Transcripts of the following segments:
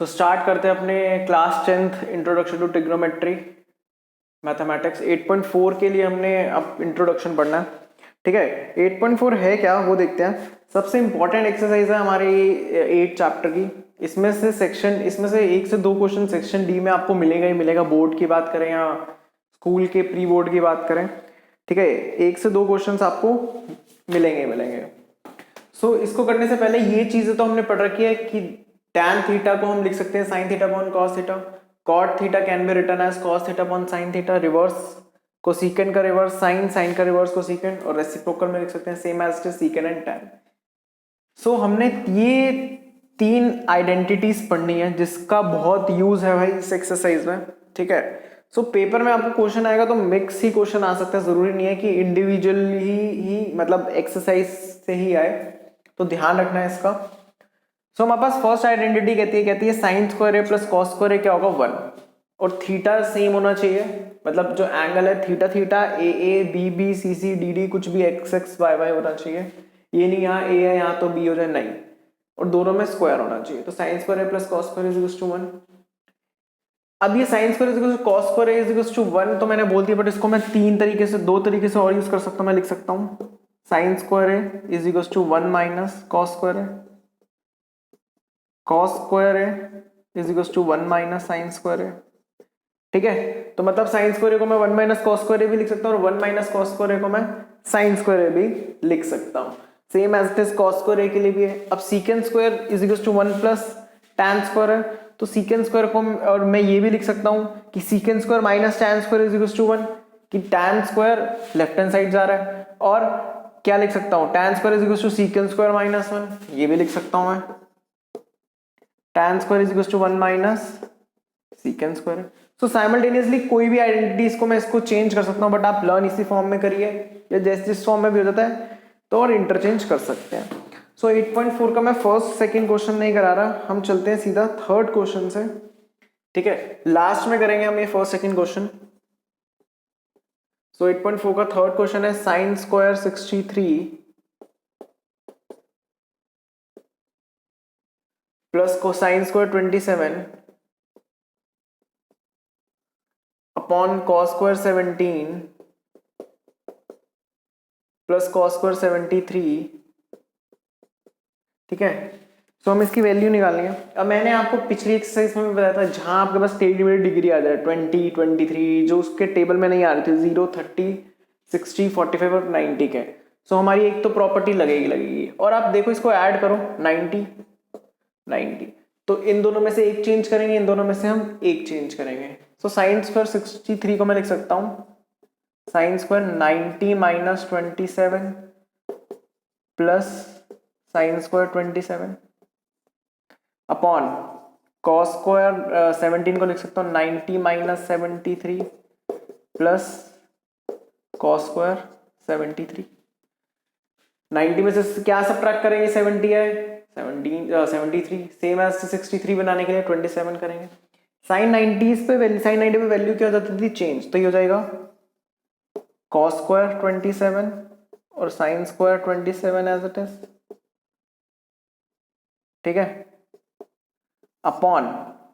So start करते हैं अपने class 10th introduction to trigonometry mathematics 8.4 के लिए हमने अब इंट्रोडक्शन पढ़ना है। ठीक है, 8.4 है क्या वो देखते हैं। सबसे इंपॉर्टेंट एक्सरसाइज है हमारी 8 चैप्टर की। इसमें से एक से दो क्वेश्चन सेक्शन डी में आपको मिलेगा ही मिलेगा, बोर्ड की बात करें या स्कूल के प्री बोर्ड की बात करें। ठीक है, एक से दो क्वेश्चन आपको मिलेंगे। सो इसको करने से पहले ये चीजें तो हमने पढ़ रखी है कि tan थीटा को हम लिख सकते हैं sin theta upon cos theta, cot theta can be written as cos theta upon sin theta, reverse cosecant का रिवर्स sin का रिवर्स कोसिकेंट, और रेसिप्रोकल में लिख सकते हैं same as it is secant and tan। So हमने ये तीन आइडेंटिटीज पढ़नी है जिसका बहुत यूज है भाई इस एक्सरसाइज में। ठीक है, सो पेपर में आपको क्वेश्चन आएगा तो मिक्स ही क्वेश्चन आ सकता है, जरूरी नहीं है कि इंडिविजुअली ही मतलब एक्सरसाइज से ही आए, तो ध्यान रखना है इसका। सो हमारे पास फर्स्ट आइडेंटिटी कहती है sign square A plus cos square A क्या होगा 1, और थीटा सेम होना चाहिए, मतलब जो एंगल है theta theta A B B C C D D कुछ भी एक्स एक्स वाई वाई होना चाहिए। ये नहीं यहाँ ए है यहाँ तो बी हो जाए, नहीं, और दोनों में स्क्वायर होना चाहिए। तो sine square A plus cos square is equals to 1। अब ये sine square is equals to cos square is equals to 1 तो मैंने बोल दिया, बट इसको मैं दो तरीके से और यूज कर सकता हूँ। मैं लिख सकता हूँ sine square A is equals to 1 minus cos square A, cos square A is equals to 1 minus sine square A. ठीक है, तो मतलब साइन स्क्वायर ए को मैं 1 माइनस कॉस स्क्वायर ए भी लिख सकता हूँ, और 1 माइनस कॉस स्क्वायर ए को मैं साइन स्क्वायर ए भी लिख सकता हूँ। Same as it is cos square A के लिए भी है। अब secant square is equals to 1 plus tan square है, तो सीकेंट स्क्वायर को और मैं ये भी लिख सकता हूँ कि secant square minus tan square is equals to 1, कि tan square left hand side जा रहा है, और क्या लिख सकता हूँ tan square is equals to secant square minus 1, ये भी लिख सकता हूँ मैं tan square is equals to 1 minus secant square. So simultaneously कोई भी आइडेंटिटीज को मैं इसको चेंज कर सकता हूँ, बट आप लर्न इसी फॉर्म में करिए, या जैसे जिस फॉर्म में भी हो जाता है तो और इंटरचेंज कर सकते हैं। सो 8.4 का मैं फर्स्ट सेकंड क्वेश्चन नहीं करा रहा, हम चलते हैं सीधा थर्ड क्वेश्चन से। ठीक है, लास्ट में करेंगे हम ये फर्स्ट सेकंड क्वेश्चन। सो 8.4 का थर्ड क्वेश्चन है sine square 63 plus cosine square 27 upon cos square 17 plus cos square 73। ठीक है, तो हम इसकी वैल्यू निकालेंगे। अब मैंने आपको पिछली एक्सरसाइज में भी बताया था, जहां आपके पास टेढ़ी डिग्री आ जाए 20 23 जो उसके टेबल में नहीं आ रही थी 0 30 60 45 और 90 के, सो हमारी एक तो प्रॉपर्टी लगेगी। और आप देखो इसको ऐड करो 90 तो इन दोनों में से एक चेंज करेंगे, इन दोनों में से हम एक चेंज करेंगे। सो साइन स्क्वायर 63 को मैं लिख सकता हूँ sine square 90 minus 27 plus sine square 27 upon cos square 17 को लिख सकता हूँ 90 माइनस 73 प्लस कॉस स्क्वायर 73। 90 में से क्या सब्ट्रैक्ट करेंगे, 70 है 73, सेम एज 63 बनाने के लिए 27 करेंगे। साइन 90 पे वैल्यू क्या हो जाती थी चेंज, तो ये हो जाएगा कॉस स्क्वायर 27 और sine square 27 as it is. ठीक है, अपॉन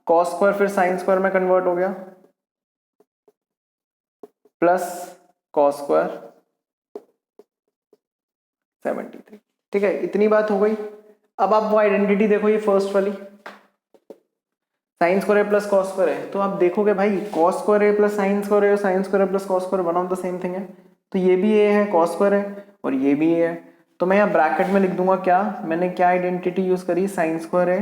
कॉस स्क्वायर फिर साइन स्क्वायर में कन्वर्ट हो गया प्लस कॉस स्क्वायर 73। ठीक है, इतनी बात हो गई। अब आप वो आइडेंटिटी देखो, ये फर्स्ट वाली sign square A plus cos square है, तो आप देखोगे भाई cos square A plus sine square है और sine square A plus cos square one of the same thing है, तो ये भी ए है कॉस स्क्वायर है और ये भी ए है। तो मैं यहाँ ब्रैकेट में लिख दूंगा क्या, मैंने क्या आइडेंटिटी यूज करी, साइन स्क्वायर है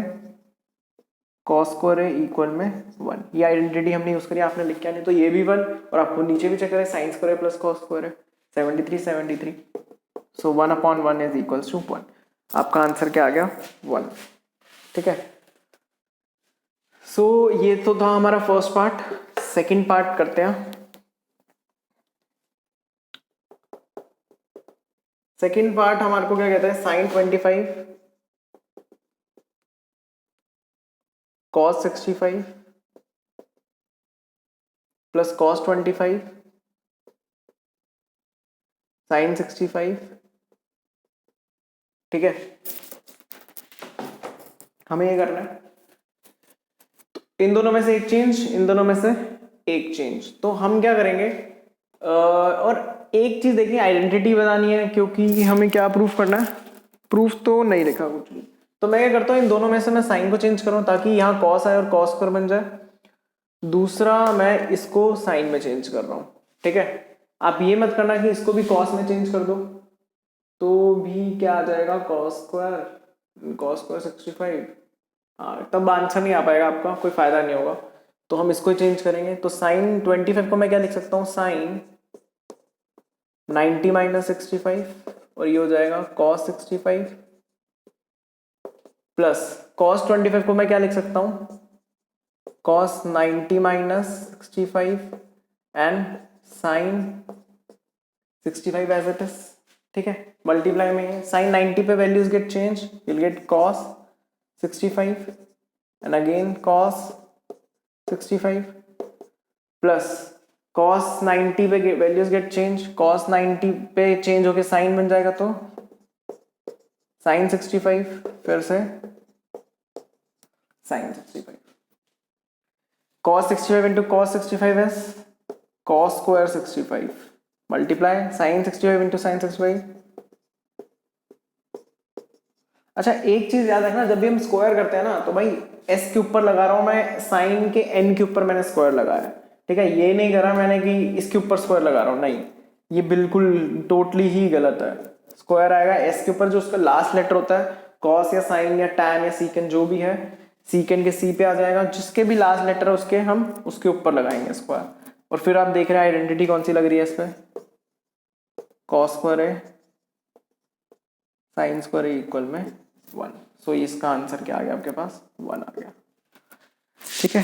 कॉस स्क्वायर है इक्वल में 1, ये आइडेंटिटी हमने यूज करी, आपने लिख क्या नहीं, तो ये भी 1, और आपको नीचे भी चेक करें साइन स्क्वायर है प्लस कॉस स्क्वायर है 73 सो 1/1 इज इक्वल्स टू 1। आपका आंसर क्या आ गया 1। ठीक है, सो ये तो था हमारा फर्स्ट पार्ट। सेकंड पार्ट करते हैं। सेकंड पार्ट हमारे को क्या कहता है, sine 25 cos 65 plus cos 25 sine 65। ठीक है, हमें ये करना है। इन दोनों में से एक चेंज, इन दोनों में से एक चेंज। तो हम क्या करेंगे, और एक चीज देखिए, आइडेंटिटी बनानी है, क्योंकि हमें क्या प्रूफ करना है, प्रूफ तो नहीं लिखा कुछ भी। तो मैं क्या करता हूँ, इन दोनों में से मैं साइन को चेंज करूँ ताकि यहाँ कॉस आए और कॉस स्क्वायर बन जाए। दूसरा मैं इसको साइन में चेंज कर रहा हूँ, ठीक है। आप ये मत करना कि इसको भी कॉस में चेंज कर दो, तो भी क्या आ जाएगा, कॉस स्क्वायर 65। हाँ, तब आंसर नहीं आ पाएगा आपका, कोई फायदा नहीं होगा। तो हम इसको चेंज करेंगे। तो साइन 25 को मैं क्या लिख सकता हूँ, साइन 90 माइनस 65, और ये हो जाएगा कॉस 65 प्लस कॉस 25 को मैं क्या लिख सकता हूँ, cos 90 minus 65 and sine 65 as it is, ठीक है। मल्टीप्लाई में साइन 90 पे values get change, will get cos 65 and again cos 65 plus cos 90 पे वैल्यूज गेट चेंज, कॉस 90 पे चेंज होके साइन बन जाएगा, तो साइन 65 फिर से sign 65, cos 65 into cos 65 is cos square 65 multiply sin 65 into sin 65। अच्छा, एक चीज याद रखना, जब भी हम स्क्वायर करते हैं ना, तो भाई s के ऊपर लगा रहा हूं मैं, साइन के n के ऊपर मैंने स्क्वायर लगाया, ठीक है। ये नहीं करा मैंने कि इसके ऊपर स्क्वायर लगा रहा हूं, नहीं, ये बिल्कुल टोटली ही गलत है। स्क्वायर आएगा s के ऊपर जो उसका लास्ट लेटर होता है, cos या sin या tan या सीकेन जो भी है, सीकेन के सी पे आ जाएगा, जिसके भी लास्ट लेटर है उसके हम उसके ऊपर लगाएंगे स्क्वायर। और फिर आप देख रहे हैं आइडेंटिटी कौन सी लग रही है इस पे, cos स्क्वायर है साइन स्क्वायर इक्वल में 1। सो इसका आंसर क्या आ गया आपके पास, 1 आ गया, ठीक है।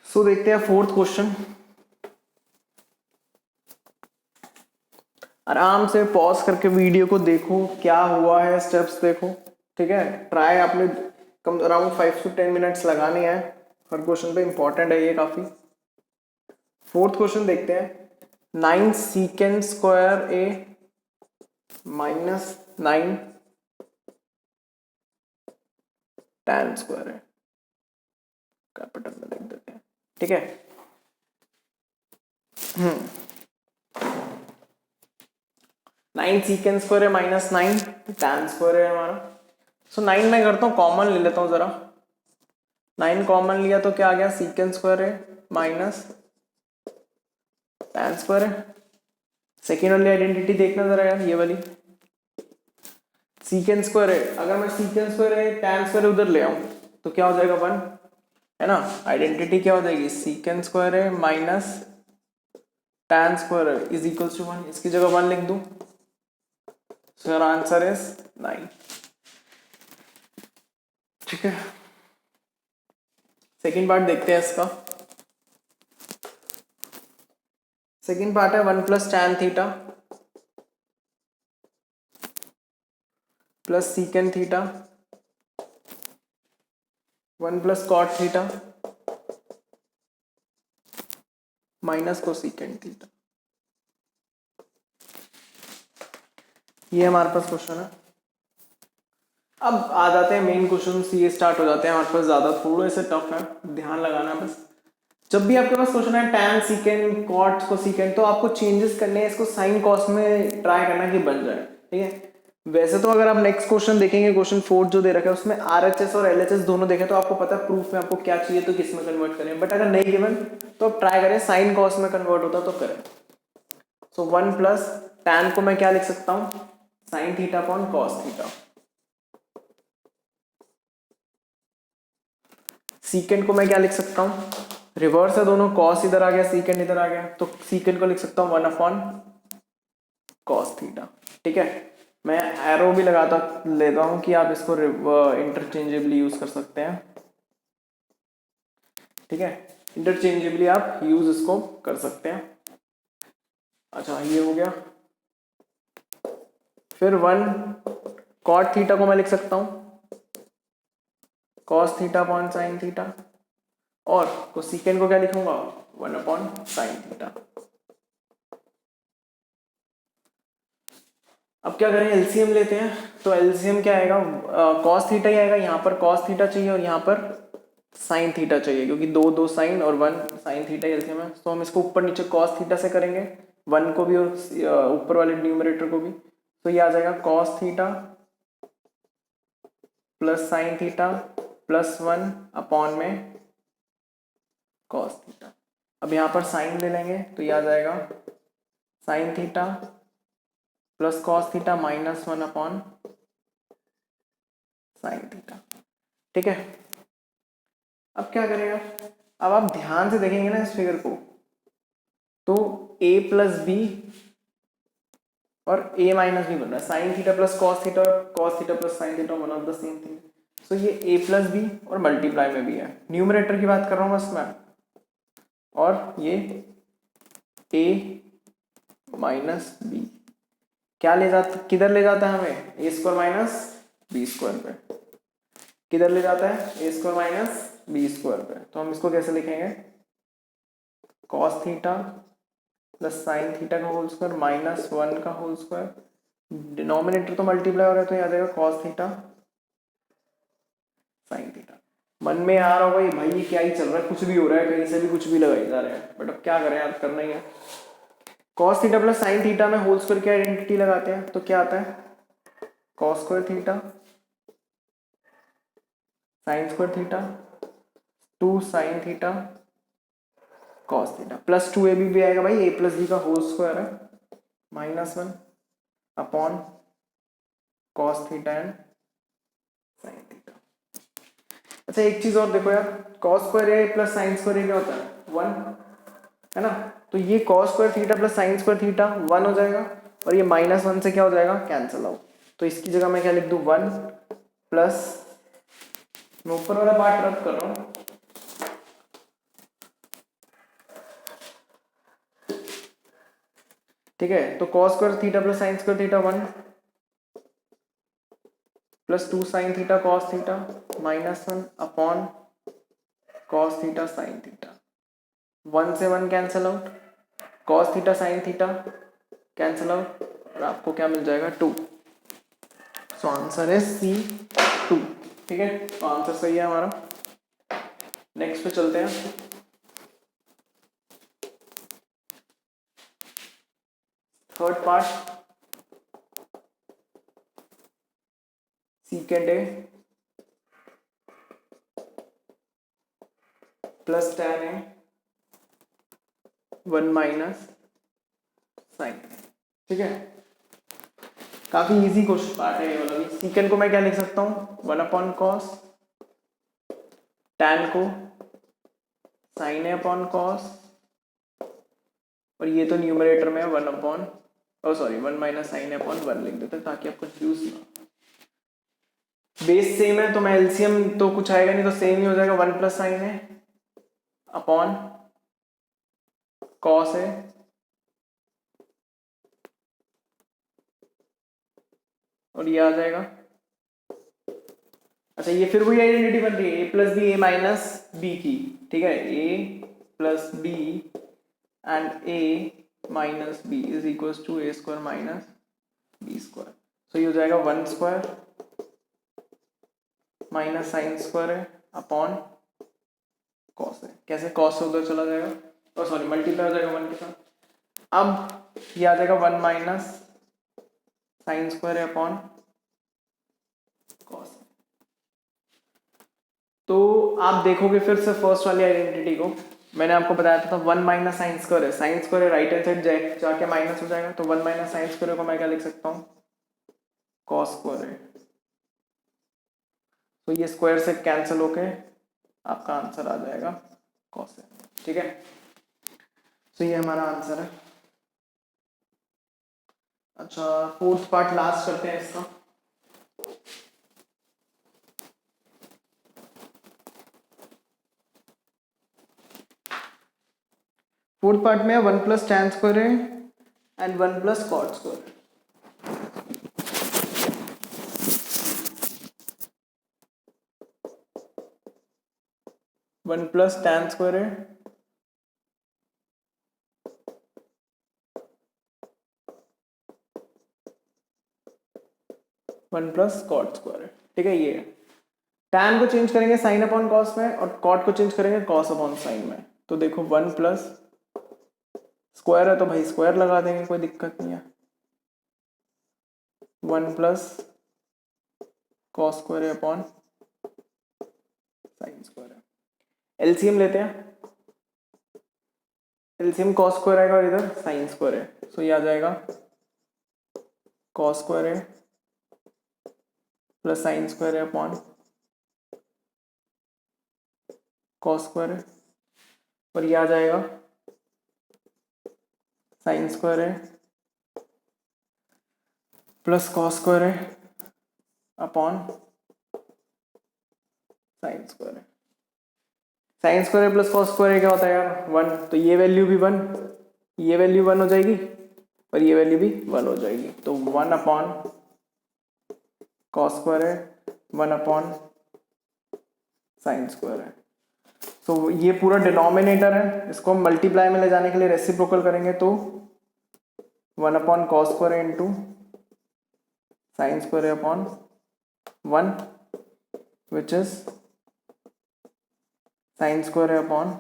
सो देखते हैं फोर्थ क्वेश्चन। आराम से पॉज करके वीडियो को देखो, क्या हुआ है स्टेप्स देखो, ठीक है। ट्राई आपने कम अराउंड 5 to 10 मिनट्स लगाने हैं हर क्वेश्चन पे, इंपॉर्टेंट है ये काफी। फोर्थ क्वेश्चन देखते हैं, 9 सीकेंड स्क्वायर ए माइनस 9 tan स्क्वायर है, कैपिटल में लिख देते हैं, ठीक है। 9 सीकेंड स्क्वायर है माइनस 9 tan स्क्वायर है हमारा। सो 9 मैं करता हूँ कॉमन ले लेता हूँ जरा, 9 कॉमन लिया तो क्या आ गया, सीकेंड स्क्वायर है माइनस tan स्क्वायर है। सेकेंड वाली आइडेंटिटी देखना जरा यार, ये वाली सीकेंड स्क्वायर है, अगर मैं सीकेंड स्क्वायर है tan स्क्वायर उधर ले आऊं तो क्या हो जाएगा, 1 है ना। आइडेंटिटी क्या हो जाएगी, सीकेंड स्क्वायर है माइनस tan स्क्वायर है इज इक्वल्स टू 1, इसकी जगह 1 लिख दूं। सो आंसर इज 9, ठीक है। सेकेंड पार्ट देखते हैं इसका। सेकेंड पार्ट है 1 plus tan theta plus secant theta 1 plus cot theta minus cosecant theta. ये हमारे पास क्वेश्चन है। अब आ जाते हैं मेन क्वेश्चन, ये स्टार्ट हो जाते हैं हमारे पास, ज्यादा थोड़े से टफ है, ध्यान लगाना बस। जब भी आपके पास क्वेश्चन है tan सीकेंड कॉट कोसेकेंड, तो आपको चेंजेस करने हैं, इसको साइन कॉस में ट्राई करना कि बन जाए, ठीक है। वैसे तो अगर आप नेक्स्ट क्वेश्चन देखेंगे, क्वेश्चन 4 जो दे रखा है उसमें RHS और LHS दोनों देखें तो आपको पता है प्रूफ में आपको क्या चाहिए तो किस में कन्वर्ट करें, बट अगर नहीं गिवन तो आप ट्राई करें साइन कॉस में कन्वर्ट होता तो करें। सो 1 प्लस tan को मैं क्या लिख सकता हूँ, sine theta upon cos theta. सीकेंड को मैं क्या लिख सकता हूँ, रिवर्स है दोनों, कॉस इधर आ गया सीकेंड इधर आ गया, तो सीकेंड को लिख सकता हूँ 1 अपॉन कॉस थीटा, ठीक है। मैं एरो भी लगाता लेता हूं कि आप इसको इंटरचेंजेबली यूज कर सकते हैं, ठीक है। इंटरचेंजेबली आप यूज इसको कर सकते हैं। अच्छा, ये हो गया। फिर 1 कॉट थीटा को मैं लिख सकता हूं cos theta upon sine theta, और कोसेकेंड को क्या लिखूंगा, 1 अपॉन साइन थीटा। अब क्या करें, एलसीएम लेते हैं। तो एलसीएम क्या आएगा, कॉस थीटा ही आएगा। यहाँ पर कॉस थीटा चाहिए और यहाँ पर साइन थीटा चाहिए, क्योंकि दो दो साइन और वन साइन थीटा एलसीएम है। तो हम इसको ऊपर नीचे कॉस थीटा से करेंगे, वन को भी और ऊपर वाले न्यूमरेटर को भी। तो ये आ जाएगा cos theta plus sine theta plus one upon में कॉस थीटा। अब यहाँ पर साइन ले लेंगे तो ये आ जाएगा sign theta plus cos theta minus one upon sine theta. ठीक है, अब क्या करेगा, अब आप ध्यान से देखेंगे ना इस फिगर को, तो a प्लस बी और a माइनस बी बन रहा है। Sine theta plus cos theta और cos theta plus sine theta one of the same thing. So ये a प्लस बी और मल्टीप्लाई में भी है, न्यूमरेटर की बात कर रहा हूँ बस मैं। और ये a माइनस बी क्या ले जाता, किधर ले जाता है हमें, ए स्क्वायर माइनस बी स्क्वायर पे। किधर ले जाता है, ए स्क्वायर माइनस बी स्क्वायर पे। तो हम इसको कैसे लिखेंगे, cos theta plus sine theta का होल स्क्वायर माइनस वन का होल स्क्वायर। डिनोमिनेटर तो मल्टीप्लाई हो रहा है तो ये आ जाएगा कॉस थीटा साइन थीटा। मन में आ रहा होगा ये भाई ये क्या ही चल रहा है, कुछ भी हो रहा है, कहीं से भी कुछ भी लगाए जा रहे हैं, बट अब क्या करें यार, करना ही है। Cos theta plus sine theta में होल स्क्वायर की आइडेंटिटी लगाते हैं तो क्या आता है, cos square theta sine square theta two sine theta cos theta plus two A B भी आएगा भाई, ए प्लस बी का होल स्क्वायर है minus one upon cos theta and sine theta. अच्छा एक चीज और देखो यार, cos square A plus sine square A क्या होता है, वन है ना। तो ये cos square theta plus sine square theta one हो जाएगा और ये माइनस वन से क्या हो जाएगा, कैंसिल आउट। तो इसकी जगह मैं क्या लिख दूं, वन प्लस, मैं ऊपर वाला पार्ट रब कर रहा हूं, ठीक है। तो cos square theta plus sine square theta one plus two sine theta cos theta minus one upon cos theta sine theta. One से one cancel out, cos theta sine theta cancel out और आपको क्या मिल जाएगा, to. So answer है सी to. ठीक है, तो answer सही है हमारा। नेक्स्ट पे चलते हैं। थर्ड पार्ट, सीकेंड ए प्लस टेन ए वन माइनस साइन। ठीक है, काफी इजी क्वेश्चन पार्ट है ये वाला भी। सीकेंड को मैं क्या लिख सकता हूँ, वन अपॉन कॉस, टैन को साइन ए अपॉन कॉस, और ये तो न्यूमरेटर में है वन अपॉन, ओ सॉरी वन माइनस साइन ए अपॉन वन लिख देते ताकि आप कंफ्यूज ना। बेस सेम है तो मैं एलसीएम तो कुछ आएगा नहीं, तो सेम ही हो जाएगा, वन प्लस साइन है अपॉन कॉस है और ये आ जाएगा। अच्छा ये फिर वही आइडेंटिटी बन रही है, A plus B A minus B की। ठीक है, A plus B and A minus B is equal to A square minus B square. So ये हो जाएगा one square minus sine square है अपॉन कॉस है। कैसे, कॉस से उधर चला जाएगा और सॉरी मल्टीप्लाई हो जाएगा वन के साथ। अब ये आ जाएगा वन माइनस साइन स्क्वायर है अपॉन कॉस। तो आप देखोगे फिर से फर्स्ट वाली आइडेंटिटी को, मैंने आपको बताया था वन माइनस साइन स्क्वायर है, sine square right hand side जाके माइनस हो जाएगा, तो वन माइनस साइन स्क्वायर को मैं क्या लिख सकता हूँ, कॉस स्क्वायर है। तो ये स्क्वायर से कैंसिल होके आपका आंसर आ जाएगा कॉस है। ठीक है, तो ये हमारा आंसर है। अच्छा फोर्थ पार्ट लास्ट करते हैं इसका। फोर्थ पार्ट में वन प्लस टैन स्क्वायर है and one plus cot square. One plus tan square है 1 प्लस कॉट स्क्वायर है, ठीक है। ये है टैन को चेंज करेंगे साइन अपॉन कॉस में और कॉट को चेंज करेंगे कॉस अपॉन साइन में। तो देखो 1 प्लस स्क्वायर है तो भाई स्क्वायर लगा देंगे, कोई दिक्कत नहीं है। 1 plus cos square upon sine square है। एलसीएम लेते हैं, एलसीएम कॉस स्क्वायर आएगा और इधर साइन स्क्वायर है, सो ये आ जाएगा कॉस स्क्वायर है प्लस साइन स्क्वायर है अपॉन कॉस स्क्वायर है, और ये आ जाएगा साइन स्क्वायर है प्लस कॉस स्क्वायर है अपॉन साइन स्क्वायर है। Sine square plus cos square क्या होता है यार 1, तो ये वैल्यू भी 1, ये वैल्यू 1 हो जाएगी और ये वैल्यू भी 1 हो जाएगी। तो 1 अपॉन कॉस स्क्वायर है 1 अपॉन साइन स्क्वायर है। तो ये पूरा डिनोमिनेटर है, इसको हम मल्टीप्लाई में ले जाने के लिए रेसिप्रोकल करेंगे तो 1 upon cos square into sine square upon 1 which is sine square upon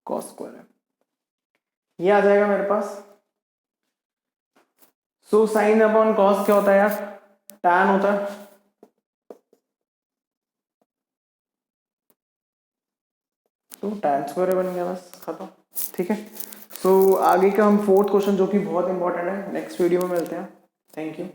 cos square है। ये आ जाएगा मेरे पास। सो साइन अपॉन कॉस क्या होता है यार, टैन होता है। तो टैन स्क्वायर बन गया, बस खत्म, ठीक है। सो आगे का हम फोर्थ क्वेश्चन जो कि बहुत इंपॉर्टेंट है, नेक्स्ट वीडियो में मिलते हैं। Thank you.